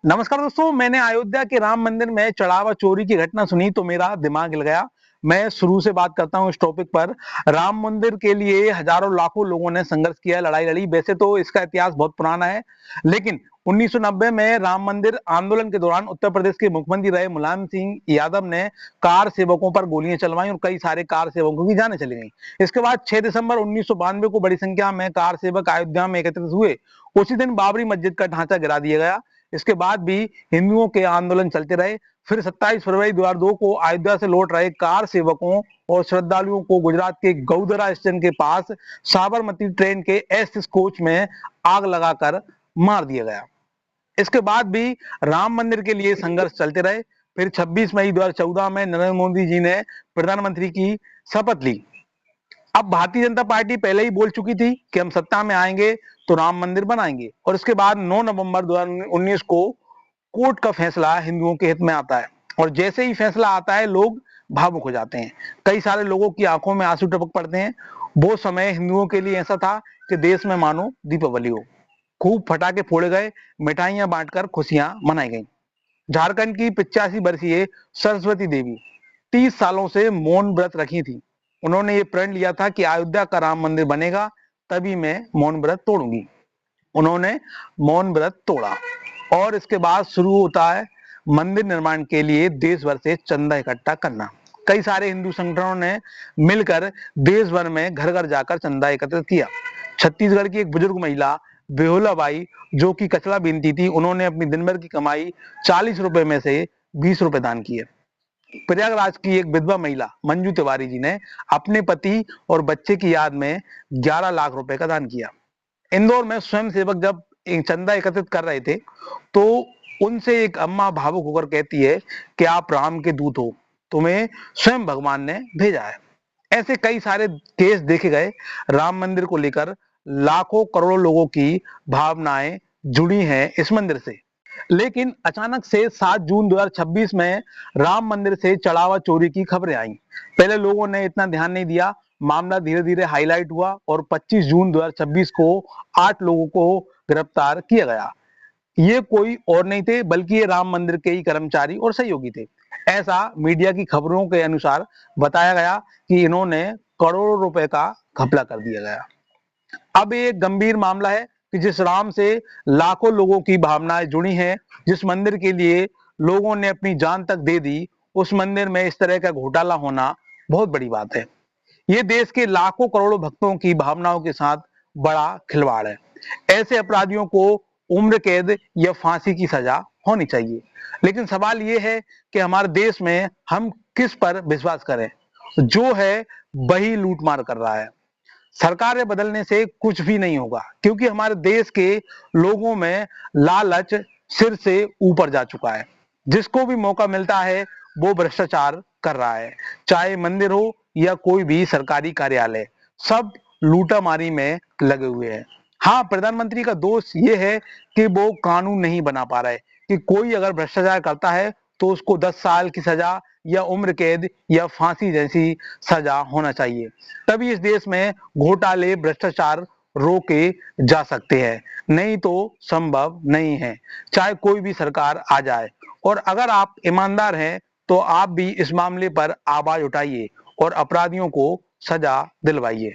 नमस्कार दोस्तों, मैंने अयोध्या के राम मंदिर में चढ़ावा चोरी की घटना सुनी तो मेरा दिमाग हिल गया। मैं शुरू से बात करता हूं इस टॉपिक पर। राम मंदिर के लिए हजारों लाखों लोगों ने संघर्ष किया, लड़ाई लड़ी। वैसे तो इसका इतिहास बहुत पुराना है, लेकिन 1990 में राम मंदिर आंदोलन के दौरान उत्तर प्रदेश के मुख्यमंत्री रहे मुलायम सिंह यादव ने कार सेवकों पर गोलियां चलवाई और कई सारे कार सेवकों की जानें चली गई। इसके बाद 6 दिसंबर 1992 को बड़ी संख्या में कार सेवक अयोध्या में एकत्रित हुए। उसी दिन बाबरी मस्जिद का ढांचा गिरा दिया गया। इसके बाद भी हिंदुओं के आंदोलन चलते रहे। फिर 27 फरवरी 2002 को अयोध्या से लौट रहे कार सेवकों और श्रद्धालुओं को गुजरात के गौदरा स्टेशन के पास साबरमती ट्रेन के एस कोच में आग लगाकर मार दिया गया। इसके बाद भी राम मंदिर के लिए संघर्ष चलते रहे। फिर 26 मई 2014 में नरेंद्र मोदी जी ने प्रधानमंत्री की शपथ ली। अब भारतीय जनता पार्टी पहले ही बोल चुकी थी कि हम सत्ता में आएंगे तो राम मंदिर बनाएंगे, और इसके बाद 9 नवंबर 2019 को कोर्ट का फैसला हिंदुओं के हित में आता है, और जैसे ही फैसला आता है लोग भावुक हो जाते हैं। कई सारे लोगों की आंखों में आंसू टपक पड़ते हैं। वो समय हिंदुओं के लिए ऐसा था कि देश में मानो दीपावली हो। खूब फटाके फोड़े गए, मिठाइयां बांटकर खुशियां मनाई गई। झारखंड की 85 वर्षीय सरस्वती देवी 30 सालों से मौन व्रत रखी थी। उन्होंने ये प्रण लिया था कि अयोध्या का राम मंदिर बनेगा तभी मैं मौन व्रत तोड़ूंगी। उन्होंने मौन व्रत तोड़ा, और इसके बाद शुरू होता है मंदिर निर्माण के लिए देश भर से चंदा इकट्ठा करना। कई सारे हिंदू संगठनों ने मिलकर देश भर में घर घर जाकर चंदा एकत्रित किया। छत्तीसगढ़ की एक बुजुर्ग महिला बेहुला बाई, जो कि कचरा बीनती थी, उन्होंने अपनी दिन भर की कमाई 40 रुपए में से 20 रुपए दान किए। प्रयागराज की एक विधवा महिला मंजू तिवारी जी ने अपने पति और बच्चे की याद में 11 लाख रुपए का दान किया। इंदौर में स्वयं सेवक जब एक चंदा एकत्रित कर रहे थे तो उनसे एक अम्मा भावुक होकर कहती है कि आप राम के दूत हो, तुम्हें स्वयं भगवान ने भेजा है। ऐसे कई सारे केस देखे गए। राम मंदिर को लेकर लाखों करोड़ों लोगों की भावनाएं जुड़ी हैं इस मंदिर से। लेकिन अचानक से 7 जून 2026 में राम मंदिर से चढ़ावा चोरी की खबरें आई। पहले लोगों ने इतना ध्यान नहीं दिया, मामला धीरे धीरे हाईलाइट हुआ और 25 जून 2026 को 8 लोगों को गिरफ्तार किया गया। ये कोई और नहीं थे बल्कि ये राम मंदिर के ही कर्मचारी और सहयोगी थे। ऐसा मीडिया की खबरों के अनुसार बताया गया कि इन्होंने करोड़ों रुपए का घपला कर दिया गया। अब ये एक गंभीर मामला है कि जिस राम से लाखों लोगों की भावनाएं जुड़ी हैं, जिस मंदिर के लिए लोगों ने अपनी जान तक दे दी, उस मंदिर में इस तरह का घोटाला होना बहुत बड़ी बात है। ये देश के लाखों करोड़ों भक्तों की भावनाओं के साथ बड़ा खिलवाड़ है। ऐसे अपराधियों को उम्र कैद या फांसी की सजा होनी चाहिए। लेकिन सवाल ये है कि हमारे देश में हम किस पर विश्वास करें। जो है वही लूटमार कर रहा है। सरकारें बदलने से कुछ भी नहीं होगा, क्योंकि हमारे देश के लोगों में लालच सिर से ऊपर जा चुका है। जिसको भी मौका मिलता है वो भ्रष्टाचार कर रहा है, चाहे मंदिर हो या कोई भी सरकारी कार्यालय, सब लूटामारी में लगे हुए हैं। हाँ, प्रधानमंत्री का दोष ये है कि वो कानून नहीं बना पा रहे कि कोई अगर भ्रष्टाचार करता है तो उसको 10 साल की सजा या उम्र कैद या फांसी जैसी सजा होना चाहिए। तभी इस देश में घोटाले भ्रष्टाचार रोके जा सकते हैं, नहीं तो संभव नहीं है, चाहे कोई भी सरकार आ जाए। और अगर आप ईमानदार हैं तो आप भी इस मामले पर आवाज उठाइए और अपराधियों को सजा दिलवाइए।